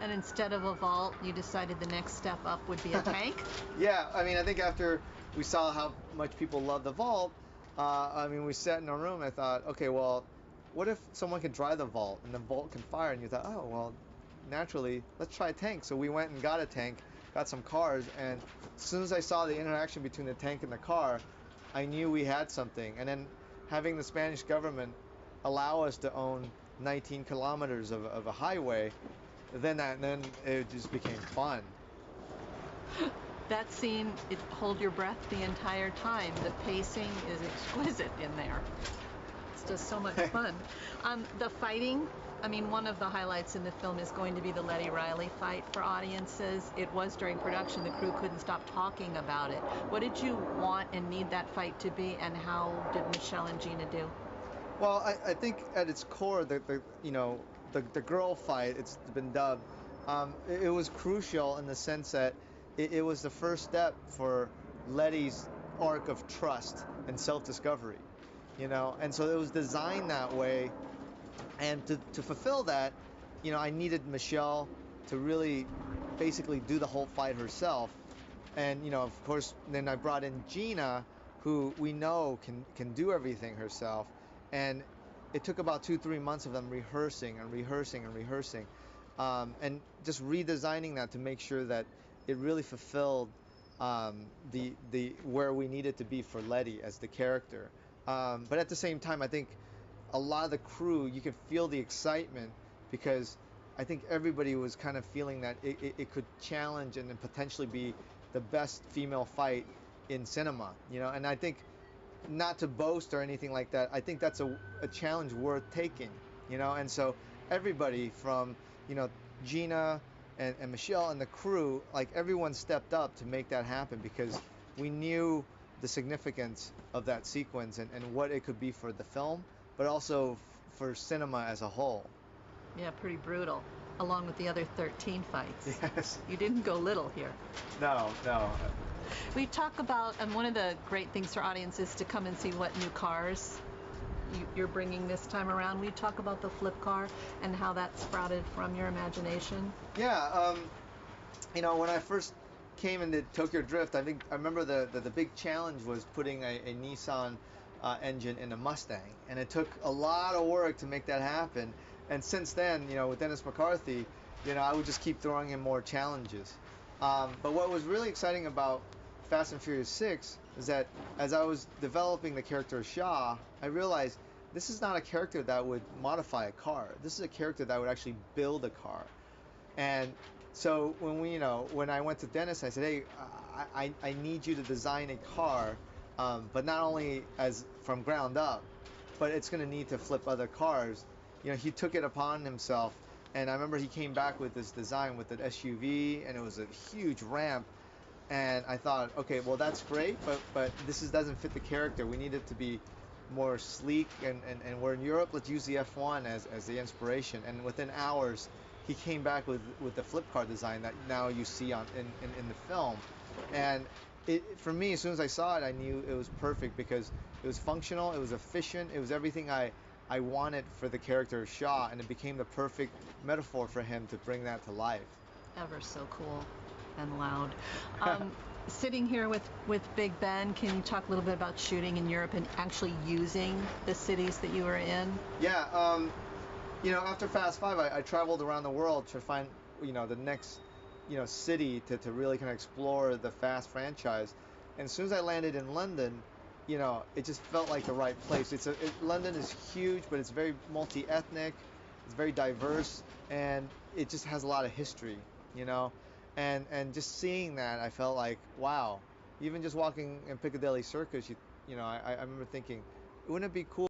And instead of a vault, you decided the next step up would be a tank? Yeah, I mean, I think after we saw how much people love the vault, I mean, we sat in our room and I thought, okay, well, what if someone could drive the vault and the vault can fire? And you thought, oh, well, naturally, let's try a tank. So we went and got a tank, got some cars, and as soon as I saw the interaction between the tank and the car, I knew we had something. And then having the Spanish government allow us to own 19 kilometers of a highway, then it just became fun. That scene, it hold your breath the entire time. The pacing is exquisite in there. It's just so much fun. The fighting, I mean, one of the highlights in the film is going to be the Letty Riley fight for audiences. It was during production. The crew couldn't stop talking about it. What did you want and need that fight to be, and how did Michelle and Gina do? Well, I think at its core, the girl fight, it's been dubbed, it was crucial in the sense that it was the first step for Letty's arc of trust and self-discovery, and so it was designed that way. And to fulfill that, I needed Michelle to really basically do the whole fight herself. And, of course, then I brought in Gina, who we know can do everything herself. And it took about 2-3 months of them rehearsing and rehearsing and rehearsing, and just redesigning that to make sure that it really fulfilled the where we needed to be for Letty as the character. But at the same time, I think a lot of the crew, you could feel the excitement because I think everybody was kind of feeling that it could challenge and then potentially be the best female fight in cinema, and I think, not to boast or anything like that, I think that's a challenge worth taking, and so everybody from, Gina and Michelle and the crew, like everyone stepped up to make that happen because we knew the significance of that sequence and what it could be for the film, but also for cinema as a whole. Yeah, pretty brutal, along with the other 13 fights. Yes. You didn't go little here. No. We talk about, and one of the great things for audiences to come and see what new cars you're bringing this time around. We talk about the flip car and how that sprouted from your imagination. Yeah, when I first came into Tokyo Drift, I remember the big challenge was putting a Nissan engine in a Mustang, and it took a lot of work to make that happen. And since then, with Dennis McCarthy, I would just keep throwing in more challenges. But what was really exciting about Fast and Furious 6 is that as I was developing the character of Shaw, I realized this is not a character that would modify a car. This is a character that would actually build a car. And so when I went to Dennis, I said, hey, I need you to design a car, but not only as from ground up, but it's going to need to flip other cars. He took it upon himself, and I remember he came back with this design with an SUV, and it was a huge ramp. And I thought, okay, well, that's great, but this doesn't fit the character. We need it to be more sleek, and we're in Europe, let's use the F1 as the inspiration. And within hours, he came back with the flip car design that now you see in the film. And for me, as soon as I saw it, I knew it was perfect because it was functional, it was efficient, it was everything I wanted for the character of Shaw, and it became the perfect metaphor for him to bring that to life. Ever so cool and loud. Sitting here with Big Ben, can you talk a little bit about shooting in Europe and actually using the cities that you were in? Yeah, after Fast 5, I traveled around the world to find, the next, city to really kind of explore the Fast franchise. And as soon as I landed in London, it just felt like the right place. London is huge, but it's very multi-ethnic, it's very diverse, and it just has a lot of history, and just seeing that, I felt like, wow. Even just walking in Piccadilly Circus, I remember thinking, wouldn't it be cool